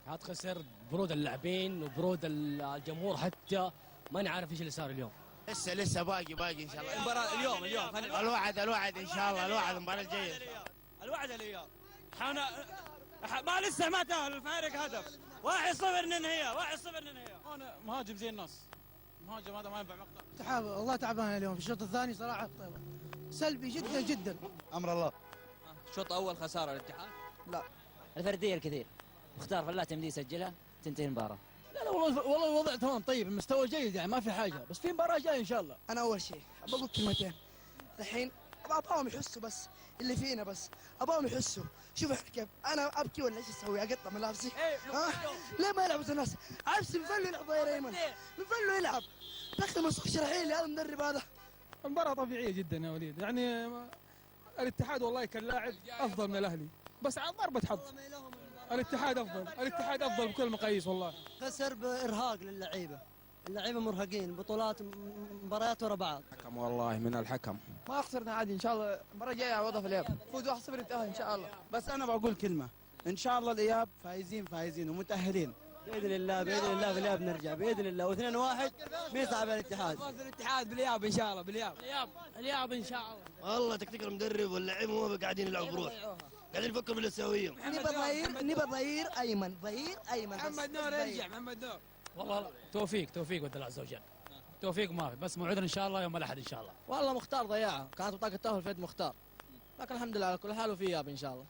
الاتحاد خسر برود اللاعبين وبرود الجمهور، حتى ما نعرف ايش اللي صار اليوم. لسه باقي ان شاء الله. المباراة اليوم الوعد ان شاء الله، الوعد المباراة الجاية. الوعد الاياب. ما لسه ما تاهل، الفارق هدف. 1-0 ننهيها، 1-0 ننهيها. انا مهاجم زي النص، مهاجم هذا ما ينفع مقطع. والله تعبان اليوم في الشوط الثاني صراحه، سلبي جدا جدا. امر الله. الشوط الاول خسارة الاتحاد. لا الفرديه الكثير، مختار فلاح تمدي يسجلها تنتهي المباراه. لا والله الوضع تمام طيب، المستوى جيد يعني ما في حاجه، بس في مباراه جايه ان شاء الله. انا اول شيء بقول كلمتين الحين، ابغاهم يحسوا بس اللي فينا، بس ابغاهم يحسوا. شوف كيف انا ابكي ولا ايش اسوي؟ اقطع ملابسي؟ ليه ما يلعبوا زي الناس؟ عبس مفلو يلعب ظهير ايمن، مفلو يلعب، دخل مسخ شرحيل هذا المدرب هذا. المباراة طبيعية جدا يا وليد، يعني الاتحاد والله كان لاعب افضل من الاهلي، بس على ضربة حظ. الاتحاد افضل بكل المقاييس والله. خسر بارهاق للعيبه، اللعيبه مرهقين، بطولات مباريات ورا بعض. حكم والله من الحكم. ما خسرنا عادي ان شاء الله، المباراه الجايه عوضها في الاياب، فوز 1-0 انتهى ان شاء الله. بس انا بقول كلمه، ان شاء الله الاياب فايزين ومتاهلين باذن الله في الاياب نرجع باذن الله، و2-1 بيصعب الاتحاد. فوز الاتحاد بالاياب ان شاء الله، الاياب ان شاء الله. والله تكتيك المدرب واللاعبين مو قاعدين يلعبوا بروح، قاعدين يفكروا بالاسيويين. نبى ظهير ايمن، محمد نور يرجع، محمد نور. والله توفيق ود الله عز وجل، توفيق ما في، بس موعدنا ان شاء الله يوم الاحد ان شاء الله. والله مختار ضيعها، كانت بطاقه التاهل في يد مختار، لكن الحمد لله على كل حال وفي اياب ان شاء الله.